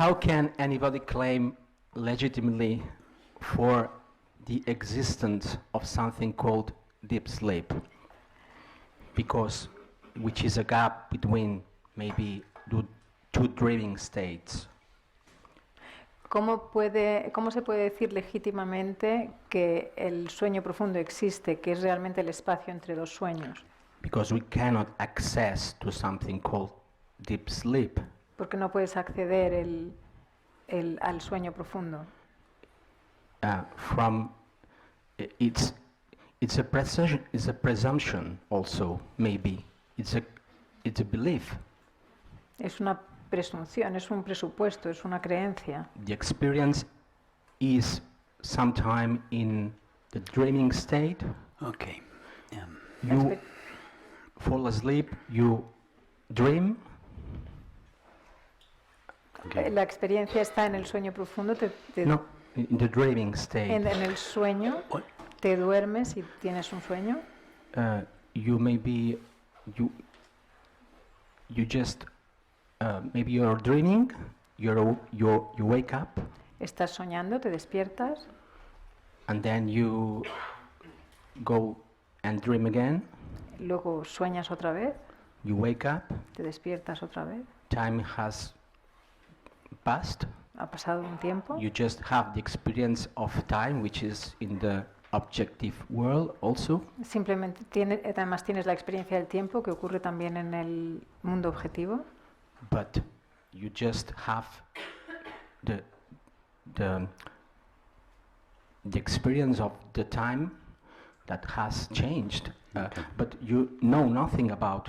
how can anybody claim legitimately for the existence of something called deep sleep? Because which is a gap between maybe two dreaming states. ¿Cómo se puede decir legítimamente que el sueño profundo existe, que es realmente el espacio entre dos sueños? Because we cannot access to something called deep sleep. Porque no puedes acceder al sueño profundo. It's a presumption also, maybe. It's a belief. Es una presunción, es un presupuesto, es una creencia. The experience is sometime in the dreaming state. Okay. You fall asleep, you dream. Okay. La experiencia está en el sueño profundo. No, in the dreaming state. En el sueño, te duermes y tienes un sueño. You maybe you just maybe you're dreaming. You wake up. Estás soñando, te despiertas. And then you go and dream again. Luego sueñas otra vez. You wake up. Te despiertas otra vez. Time has passed. Ha pasado un tiempo. You just have the experience of time, which is in the objective world also. Simplemente además tienes la experiencia del tiempo que ocurre también en el mundo objetivo. But you just have the experience of the time that has changed. But you know nothing about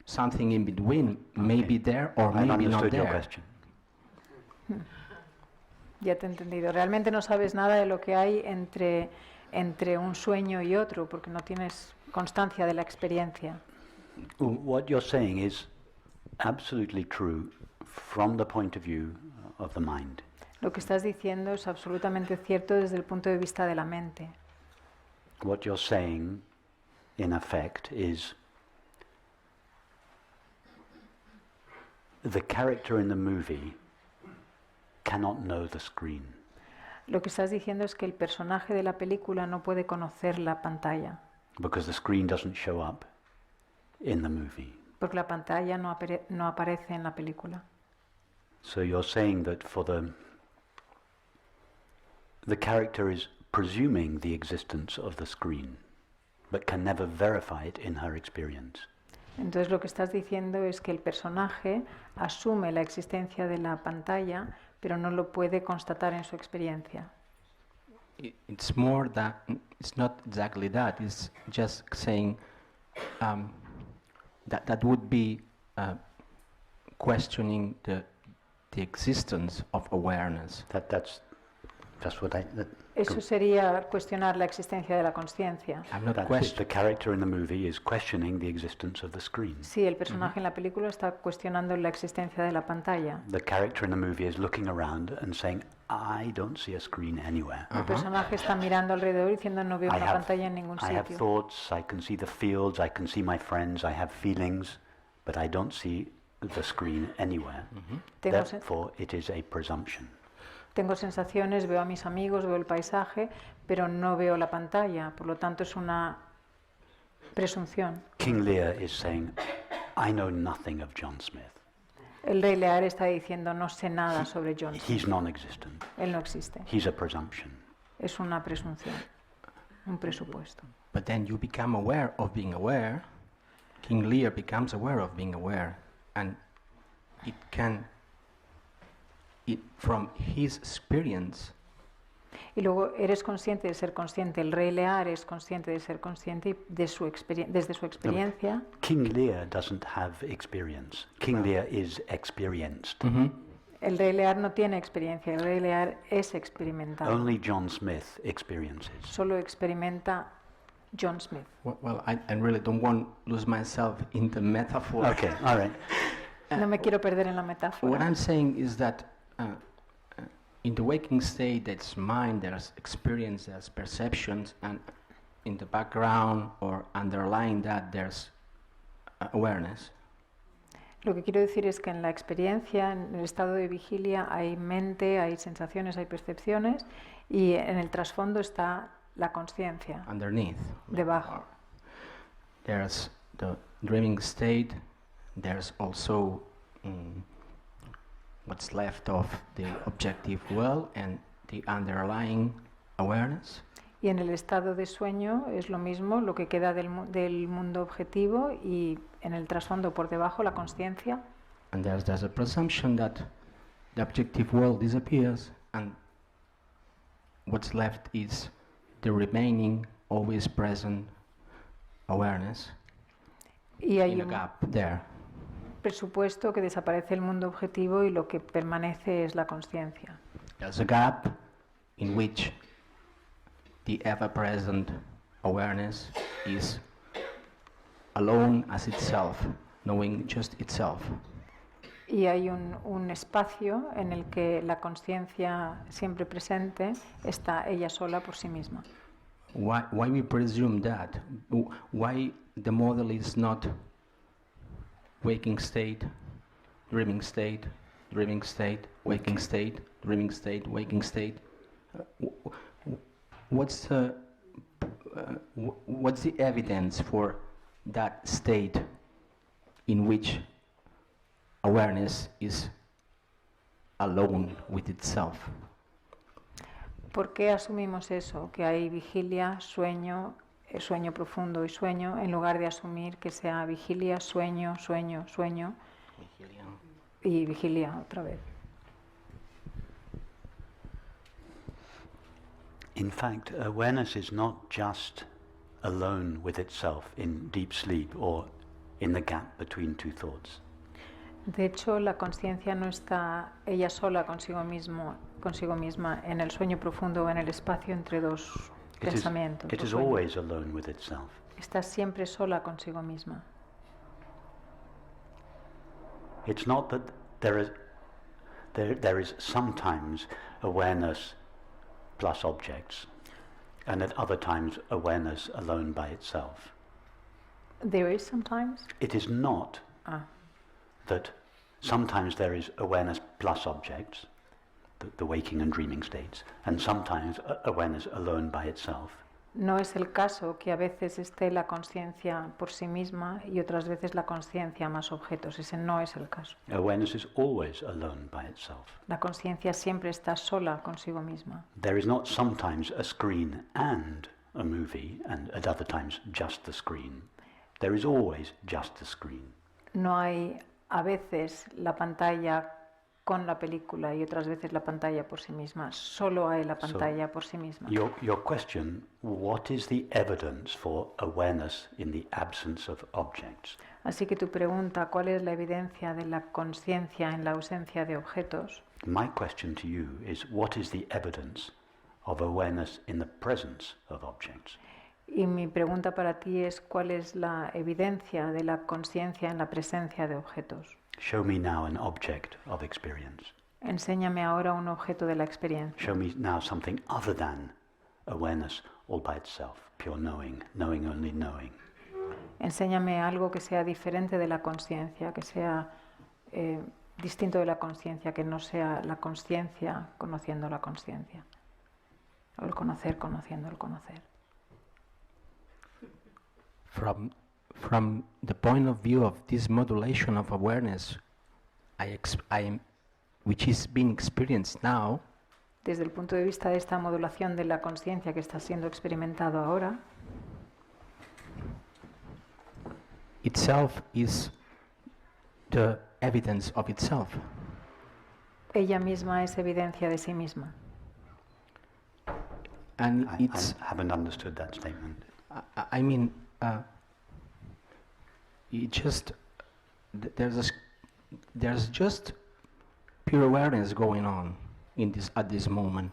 something in between, maybe there or maybe not there. Your question. Ya te he entendido. Realmente no sabes nada de lo que hay entre un sueño y otro, porque no tienes constancia de la experiencia. What you're saying is absolutely true from the point of view of the mind. Lo que estás diciendo es absolutamente cierto desde el punto de vista de la mente. What you're saying, in effect, is the character in the movie cannot know the screen. Lo que estás diciendo es que el personaje de la película no puede conocer la pantalla. Because the screen doesn't show up in the movie. Porque la pantalla no aparece en la película. So you're saying that for the character is presuming the existence of the screen, but can never verify it in her experience. Entonces lo que estás diciendo es que el personaje asume la existencia de la pantalla, pero no lo puede constatar en su experiencia. It's more that it's not exactly that. It's just saying that would be questioning the existence of awareness. That's what I. Eso sería cuestionar la existencia de la consciencia. I'm not the character in the movie is questioning the existence of the screen. Sí, el personaje en la película está cuestionando la existencia de la pantalla. The character in the movie is looking around and saying, "I don't see a screen anywhere." El personaje está mirando alrededor diciendo no veo una pantalla en ningún I have sitio. thoughts, I can see the fields, I can see my friends, I have feelings, but I don't see the screen anywhere. Therefore, it is a presumption. Tengo sensaciones, veo a mis amigos, veo el paisaje, pero no veo la pantalla. Por lo tanto, es una presunción. King Lear is saying, "I know nothing of John Smith." El rey Lear está diciendo no sé nada sobre John Smith. He's non-existent. Él no existe. He's a presumption. Es una presunción, un presupuesto. But then you become aware of being aware. King Lear becomes aware of being aware, and from his experience. Y luego eres consciente de ser consciente. El rey Lear es consciente de ser consciente y desde su experiencia. King Lear doesn't have experience. King Lear is experienced. El rey Lear no tiene experiencia. El rey Lear es experimentado. Only John Smith experiences. Solo experimenta John Smith. Well, I really don't want to lose myself in the metaphor. Okay, all right. No me quiero perder en la metáfora. What I'm saying is that in the waking state, there's mind, there's experience, there's perceptions, and in the background or underlying that, there's awareness. Lo que quiero decir es que en la experiencia, en el estado de vigilia, hay mente, hay sensaciones, hay percepciones, y en el trasfondo está la consciencia, underneath. debajo. There's the dreaming state, there's also what's left of the objective will and the underlying awareness. Y en el estado de sueño es lo mismo, lo que queda del mundo objetivo, y en el trasfondo por debajo la consciencia. And there's a presumption that the objective will disappears and what's left is the remaining, always present awareness Y hay in a un gap there. presupuesto que desaparece el mundo objetivo y lo que permanece es la consciencia. There's a gap in which the ever-present awareness is alone as itself, knowing just itself. Y hay un espacio en el que la consciencia siempre presente está ella sola por sí misma. Why we presume that? Why the model is not waking state, dreaming state, dreaming state, waking state, dreaming state, waking state? What's the evidence for that state in which awareness is alone with itself? ¿Por qué asumimos eso? Que hay vigilia, sueño, sueño profundo y sueño, en lugar de asumir que sea vigilia, sueño, sueño, sueño y vigilia otra vez. In fact, awareness is not just alone with itself in deep sleep or in the gap between two thoughts. De hecho, la consciencia no está ella sola consigo misma en el sueño profundo o en el espacio entre dos pensamientos. It is always alone with itself. Está siempre sola consigo misma. It's not that there is sometimes awareness plus objects, and at other times awareness alone by itself. There is sometimes? It is not that sometimes there is awareness plus objects, the waking and dreaming states, and sometimes awareness alone by itself. No es el caso que a veces esté la consciencia por sí misma y otras veces la consciencia más objetos. Ese no es el caso. Awareness is always alone by itself. La consciencia siempre está sola consigo misma. There is not sometimes a screen and a movie, and at other times just the screen. There is always just the screen. No hay a veces la pantalla con la película y otras veces la pantalla por sí misma. Solo hay la pantalla por sí misma. Your question, what is the evidence for awareness in the absence of objects? Así que tu pregunta, ¿cuál es la evidencia de la consciencia en la ausencia de objetos? My question to you is, what is the evidence of awareness in the presence of objects? Y mi pregunta para ti es, ¿cuál es la evidencia de la consciencia en la presencia de objetos? Show me now an object of experience. Enséñame ahora un objeto de la experiencia. Show me now something other than awareness all by itself, pure knowing, knowing only knowing. Enséñame algo que sea diferente de la consciencia, que sea distinto de la consciencia, que no sea la consciencia conociendo la consciencia. O el conocer conociendo el conocer. From the point of view of this modulation of awareness, which is being experienced now, desde el punto de vista de esta modulación de la consciencia que está siendo experimentado ahora, itself is the evidence of itself. Ella misma es evidencia de sí misma. And I haven't understood that statement. I mean, it just there's just pure awareness going on at this moment.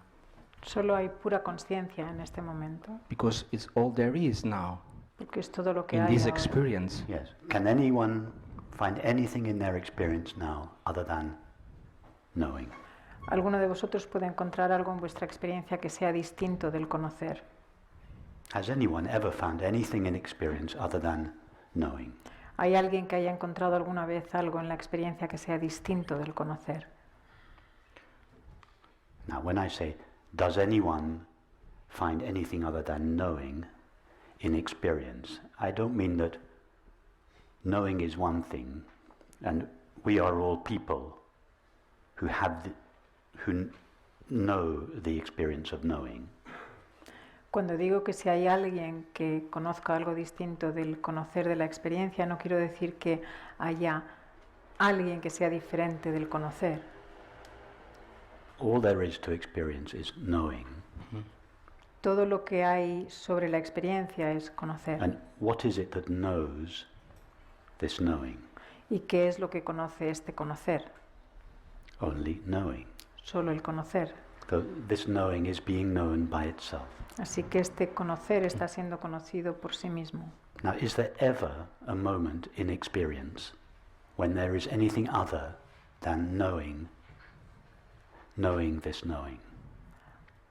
Solo hay pura consciencia en este momento. Because it's all there is now. Porque es todo lo que in hay this ahora. Experience. Yes. Can anyone find anything in their experience now other than knowing? ¿Alguno de vosotros puede encontrar algo en vuestra experiencia que sea distinto del conocer? Has anyone ever found anything in experience other than knowing? ¿Hay alguien que haya encontrado alguna vez algo en la experiencia que sea distinto del conocer? Now, when I say, does anyone find anything other than knowing in experience, I don't mean that knowing is one thing, and we are all people who who know the experience of knowing. Cuando digo que si hay alguien que conozca algo distinto del conocer de la experiencia, no quiero decir que haya alguien que sea diferente del conocer. All there is to experience is knowing. Todo lo que hay sobre la experiencia es conocer. And what is it that knows this knowing? ¿Y qué es lo que conoce este conocer? Only knowing. Solo el conocer. So this knowing is being known by itself. Así que este conocer está siendo conocido por sí mismo. Now, is there ever a moment in experience when there is anything other than knowing this knowing?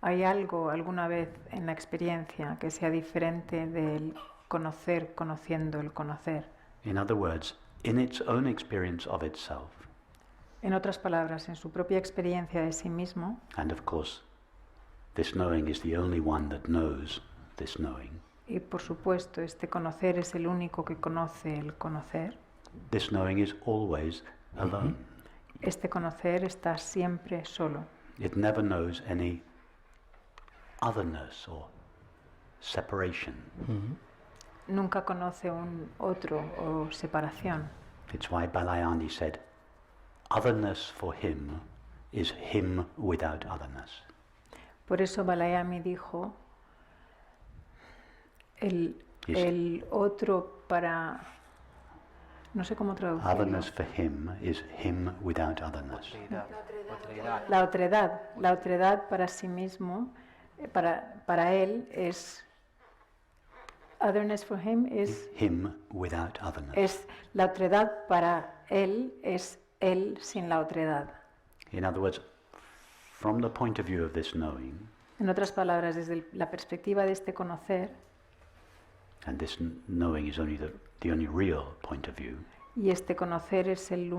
¿Hay algo alguna vez en la experiencia que sea diferente del conocer conociendo el conocer? In other words, in its own experience of itself, En otras palabras, en su propia experiencia de sí mismo, and of course, this knowing is the only one that knows this knowing. y por supuesto este conocer es el único que conoce el conocer, This knowing is always alone. este conocer está siempre solo. It never knows any otherness or separation. Nunca conoce un otro o separación. It's why Balayani said, otherness for him is him without otherness. Por eso Balayami dijo, el otro para... No sé cómo traducirlo. Otherness for him is him without otherness. La otredad para sí mismo, para él es... Otherness for him is... Him without otherness. Es la otredad para él es él sin la otredad. In other words, from the point of view of this knowing, En otras palabras, desde la perspectiva de este conocer, and this knowing is only the only real point of view, y este conocer es la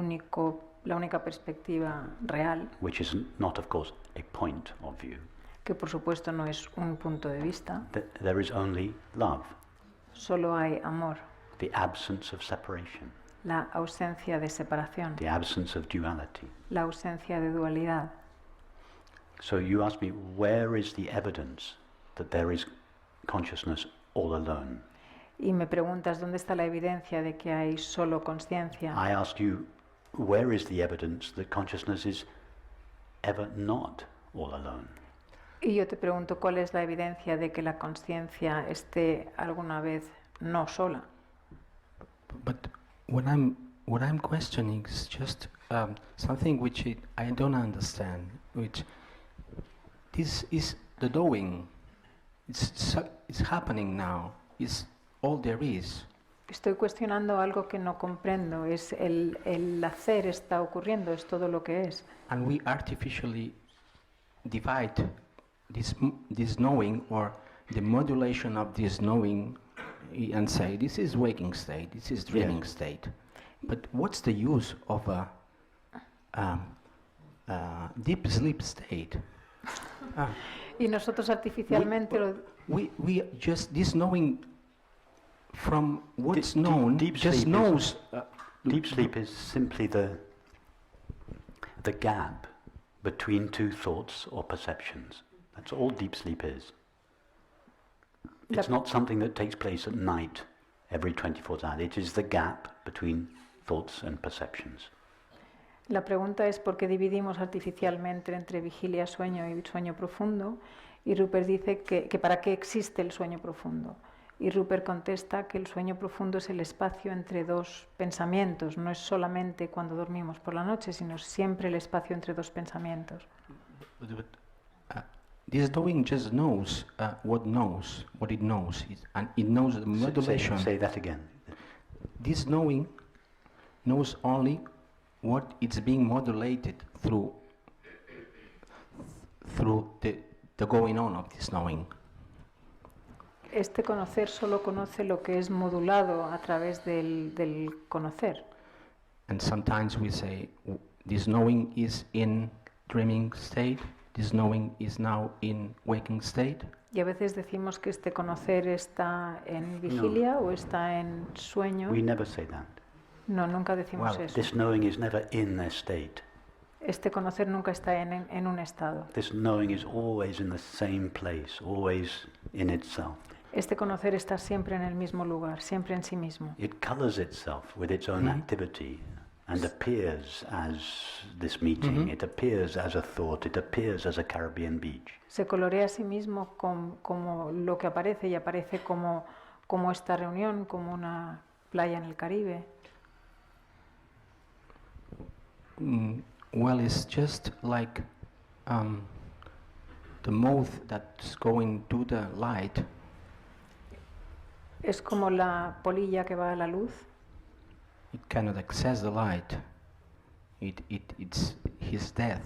única perspectiva real, which is not, of course, a point of view, que por supuesto no es un punto de vista, there is only love, solo hay amor, the absence of separation, la ausencia de separación, the absence of duality. la ausencia de dualidad. So you ask me, where is the evidence that there is consciousness all alone? Y me preguntas, ¿dónde está la evidencia de que hay solo conciencia? I ask you, where is the evidence that consciousness is ever not all alone? Y yo te pregunto, ¿cuál es la evidencia de que la conciencia esté alguna vez no sola? But what I'm questioning is just something which I don't understand. Which this is the doing. It's happening now. It's all there is. Estoy cuestionando algo que no comprendo. Es el hacer está ocurriendo, es todo lo que es. And we artificially divide this knowing or the modulation of this knowing and say this is waking state, this is dreaming state. But what's the use of a deep sleep state? Y nosotros artificialmente We just this knowing from what's Deep- known deep just sleep knows. Deep sleep is simply the gap between two thoughts or perceptions. That's all deep sleep is. It's not something that takes place at night every 24 hours. It is the gap between thoughts and perceptions. La pregunta es por qué dividimos artificialmente entre vigilia, sueño y sueño profundo. Y Rupert dice que para qué existe el sueño profundo. Y Rupert contesta que el sueño profundo es el espacio entre dos pensamientos. No es solamente cuando dormimos por la noche, sino siempre el espacio entre dos pensamientos. This knowing just knows what it knows, and it knows the modulation. Say that again. This knowing knows only what it's being modulated through the going on of this knowing. Este conocer solo conoce lo que es modulado a través del conocer. And sometimes we say, this knowing is in dreaming state, this knowing is now in waking state. Y a veces decimos que este conocer está en vigilia o está en sueño. We never say that. No, nunca decimos Well, eso. This knowing is never in their state. Este conocer nunca está en un estado. This knowing is always in the same place, always in itself. Este conocer está siempre en el mismo lugar, siempre en sí mismo. It colors itself with its own activity and appears as this meeting, it appears as a thought, it appears as a Caribbean beach. Se colorea a sí mismo como lo que aparece y aparece como esta reunión, como una playa en el Caribe. Well, it's just like the moth that's going to the light. Es como la polilla que va a la luz. It cannot access the light. It's his death.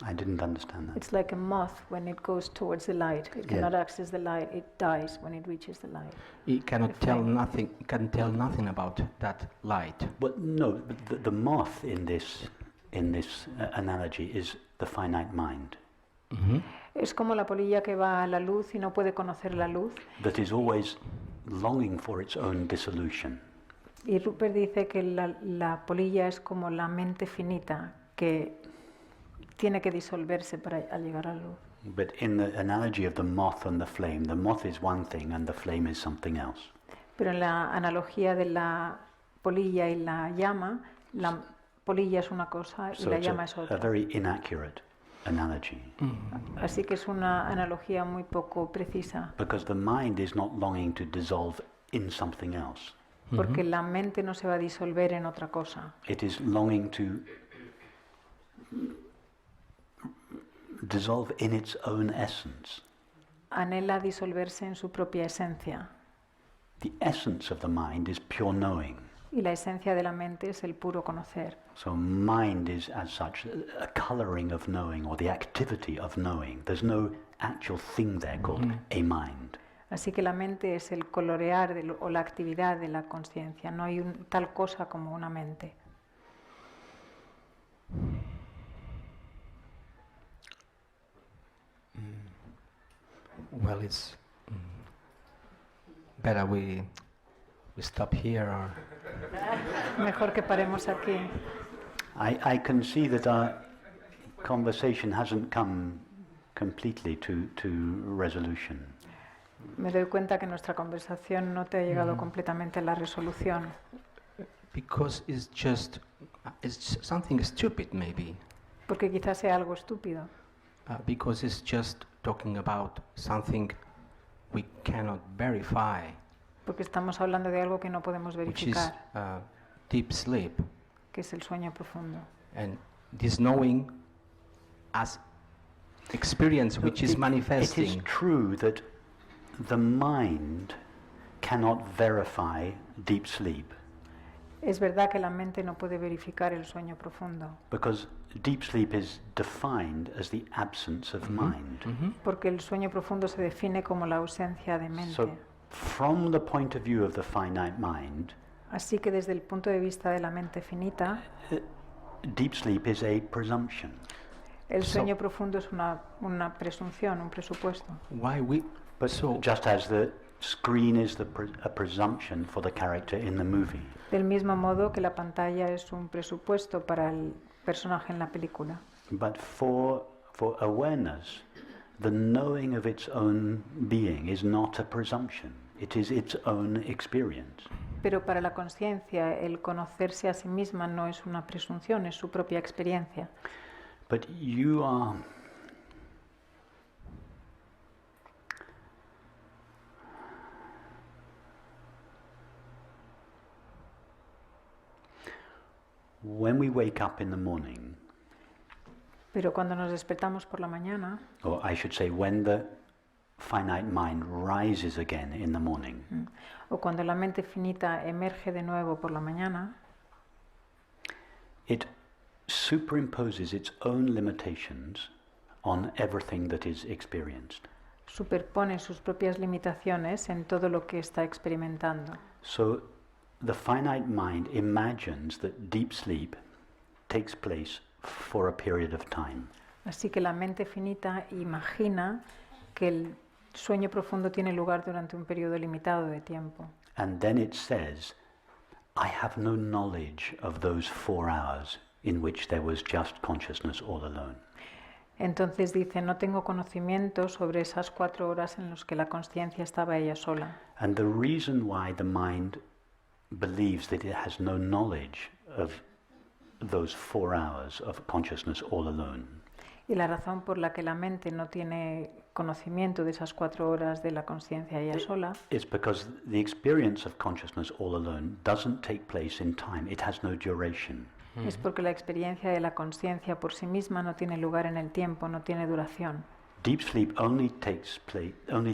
I didn't understand that. It's like a moth when it goes towards the light. It cannot access the light. It dies when it reaches the light. It cannot The tell flame. nothing. Can tell nothing about that light. But no, the moth in this analogy is the finite mind Es como la polilla que va a la luz y no puede conocer la luz. that is always longing for its own dissolution. Y Rupert dice que la polilla es como la mente finita que tiene que disolverse para llegar a la luz. But in the analogy of the moth and the moth is one thing and the flame is something else. Pero en la analogía de la polilla y la llama, la polilla es una cosa y So la it's llama es a otra. very inaccurate analogy Así que es una analogía muy poco precisa, because the mind is not longing to dissolve in something else. porque la mente no se va a disolver en otra cosa. It is longing to dissolve in its own essence. Anhela disolverse en su propia esencia. The essence of the mind is pure knowing. Y la esencia de la mente es el puro conocer. So mind is as such a coloring of knowing or the activity of knowing. There's no actual thing there called a mind. Así que la mente es el colorear o la actividad de la conciencia. No hay tal cosa como una mente. Well, it's better we stop here or. Mejor que paremos aquí. I can see that our conversation hasn't come completely to resolution. Me doy cuenta que nuestra conversación no te ha llegado completamente a la resolución. Because it's something stupid, maybe. Porque quizás sea algo estúpido. Because it's just talking about something we cannot verify, Porque estamos hablando de algo que no podemos which is verificar, deep sleep. que es el sueño profundo. And this knowing as experience which is It is manifesting. true that the mind cannot verify deep sleep Es verdad que la mente no puede verificar el sueño profundo, because deep sleep is defined as the absence of mind. porque el sueño profundo se define como la ausencia de mente. So from the point of view of the finite mind, Así que desde el punto de vista de la mente finita, deep sleep is a presumption. el So- sueño profundo es una presunción, un presupuesto. Why we? But So just as the screen is a presumption for the character in the movie. Del mismo modo que la pantalla es un presupuesto para el personaje en la película. But for awareness, the knowing of its own being is not a presumption. It is its own experience. Pero para la conciencia, el conocerse a sí misma no es una presunción, es su propia experiencia. But you are when we wake up in the morning, Pero cuando nos despertamos por la mañana, or I should say when the finite mind rises again in the morning, o cuando la mente finita emerge de nuevo por la mañana, it superimposes its own limitations on everything that is experienced. superpone sus propias limitaciones en todo lo que está experimentando. So the finite mind imagines that deep sleep takes place for a period of time. Así que la mente finita imagina que el sueño profundo tiene lugar durante un periodo limitado de tiempo. And then it says, I have no knowledge of those 4 hours in which there was just consciousness all alone. Entonces dice, no tengo conocimiento sobre esas 4 horas en las que la consciencia estaba ella sola. And the reason why the mind believes that it has no knowledge of those 4 hours of consciousness all alone Y la razón por la que la mente no tiene conocimiento de esas 4 horas de la consciencia ella sola is because the experience of consciousness all alone doesn't take place in time. It has no duration. es porque la experiencia de la consciencia por sí misma no tiene lugar en el tiempo, no tiene duración. Deep sleep only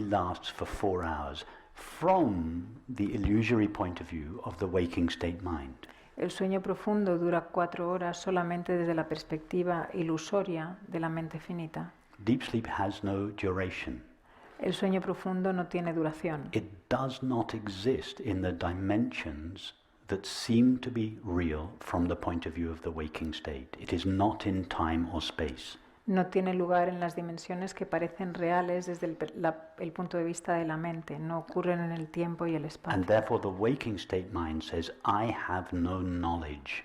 lasts for 4 hours from the illusory point of view of the waking state mind. El sueño profundo dura 4 horas solamente desde la perspectiva ilusoria de la mente finita. Deep sleep has no duration. El sueño profundo no tiene duración. It does not exist in the dimensions that seem to be real from the point of view of the waking state. It is not in time or space. No tiene lugar en las dimensiones que parecen reales desde el punto de vista de la mente. No ocurren en el tiempo y el espacio. And therefore the waking state mind says, I have no knowledge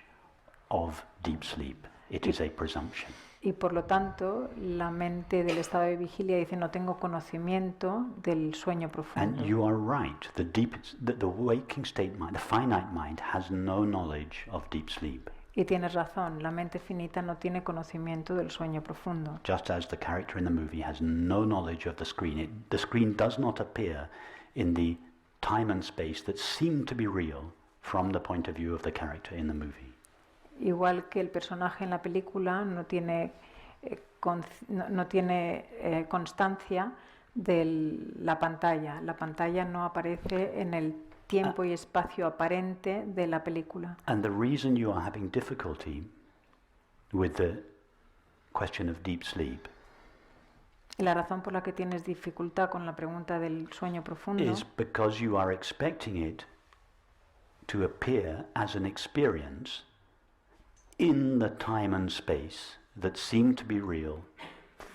of deep sleep. It is a presumption. Y por lo tanto, la mente del estado de vigilia dice, no tengo conocimiento del sueño profundo. And you are right. The waking state mind, the finite mind, has no knowledge of deep sleep. Y tienes razón, la mente finita no tiene conocimiento del sueño profundo. Just as the character in the movie has no knowledge of the screen. The screen does not appear in the time and space that seem to be real from the point of view of the character in the movie. Igual que el personaje en la película no tiene constancia de la pantalla. La pantalla no aparece en el tiempo y espacio aparente de la película. And the reason you are having difficulty with the question of deep sleep Y la razón por la que tienes dificultad con la pregunta del sueño profundo is because you are expecting it to appear as an experience in the time and space that seem to be real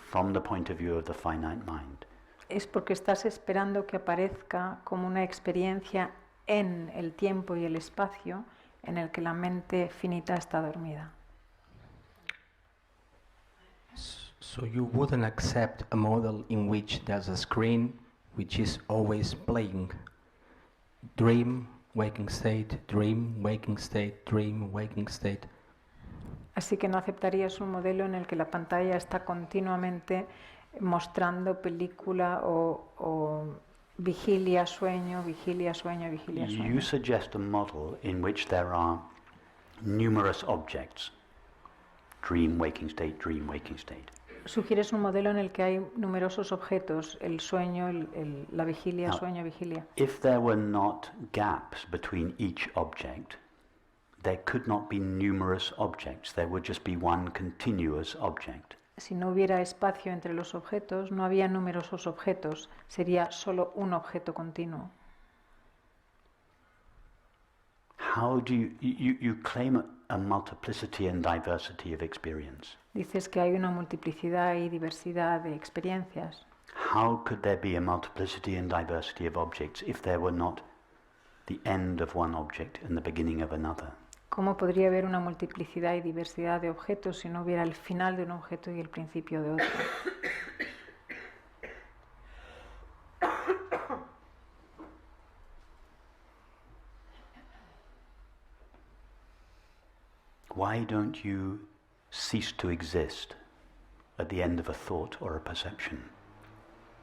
from the point of view of the finite mind. es porque estás esperando que aparezca como una experiencia en el tiempo y el espacio en el que la mente finita está dormida. So you wouldn't accept a model in which there's a screen which is always playing. Dream, waking state, dream, waking state, dream, waking state. Así que no aceptarías un modelo en el que la pantalla está continuamente mostrando película o vigilia, sueño, vigilia, sueño, vigilia, You sueño. suggest a model in which there are numerous objects. Dream, waking state, dream, waking state. Sugieres un modelo en el que hay numerosos objetos, el sueño, la vigilia, No. sueño, vigilia. If there were not gaps between each object, there could not be numerous objects. There would just be one continuous object. Si no hubiera espacio entre los objetos, no había numerosos objetos, sería solo un objeto continuo. How do you claim a multiplicity and diversity of experience? Dices que hay una multiplicidad y diversidad de experiencias. How could there be a multiplicity and diversity of objects if there were not the end of one object and the beginning of another? ¿Cómo podría haber una multiplicidad y diversidad de objetos si no hubiera el final de un objeto y el principio de otro? Why don't you cease to exist at the end of a thought or a perception?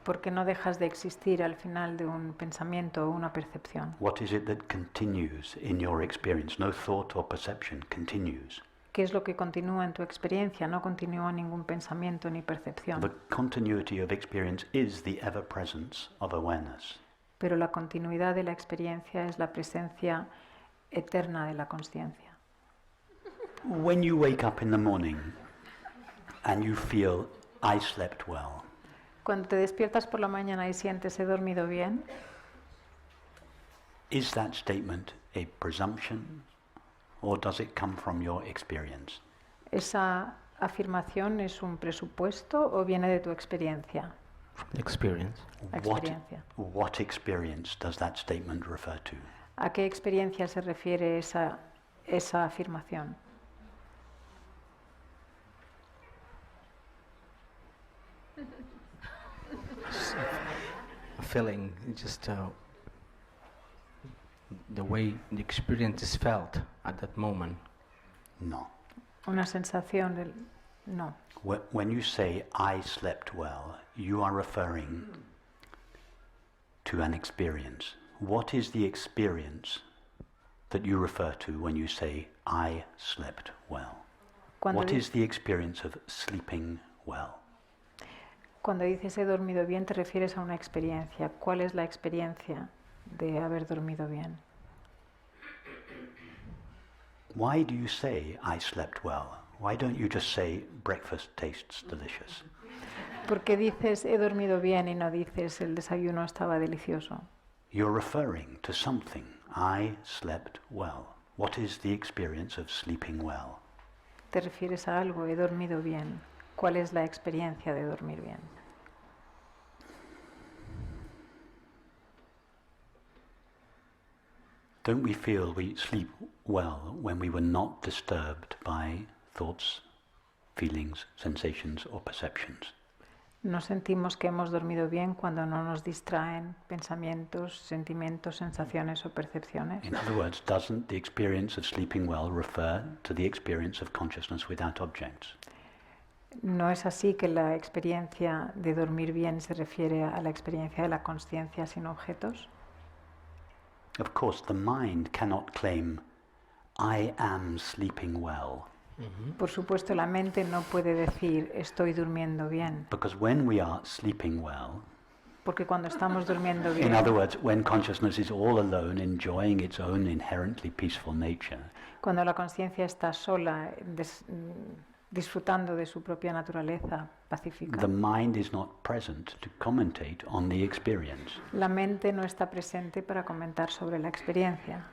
¿Por qué no dejas de existir al final de un pensamiento o una percepción? What is it that continues in your experience? No thought or perception continues. ¿Qué es lo que continúa en tu experiencia? No continúa ningún pensamiento ni percepción. The continuity of experience is the ever-presence of awareness. Pero la continuidad de la experiencia es la presencia eterna de la consciencia. When you wake up in the morning and you feel, I slept well, Cuando te despiertas por la mañana y sientes he dormido bien, is that statement a presumption or does it come from your experience? ¿esa afirmación es un presupuesto o viene de tu experiencia? Experience. La experiencia. What experience does that statement refer to? ¿A qué experiencia se refiere esa afirmación? A feeling, just the way the experience is felt at that moment. No. Una sensación del... No. When you say, I slept well, you are referring to an experience. What is the experience that you refer to when you say, I slept well? What is the experience of sleeping well? Cuando dices he dormido bien, te refieres a una experiencia. ¿Cuál es la experiencia de haber dormido bien? Why do you say, I slept well? Why don't you just say, breakfast tastes delicious? ¿Por qué dices he dormido bien y no dices el desayuno estaba delicioso? You're referring to something. I slept well. What is the experience of sleeping well? Te refieres a algo, he dormido bien. ¿Cuál es la experiencia de dormir bien? Don't we feel we sleep well when we were not disturbed by thoughts, feelings, sensations or perceptions? ¿No sentimos que hemos dormido bien cuando no nos distraen pensamientos, sentimientos, sensaciones o percepciones? In other words, doesn't the experience of sleeping well refer to the experience of consciousness without objects? ¿No es así que la experiencia de dormir bien se refiere a la experiencia de la consciencia sin objetos? Of course, the mind cannot claim, I am sleeping well. Por supuesto, la mente no puede decir estoy durmiendo bien, Because when we are sleeping well, porque cuando estamos durmiendo bien, in other words, when consciousness is all alone enjoying its own inherently peaceful nature, cuando la conciencia está sola, disfrutando de su propia naturaleza pacífica, the mind is not present to commentate on the experience. la mente no está presente para comentar sobre la experiencia.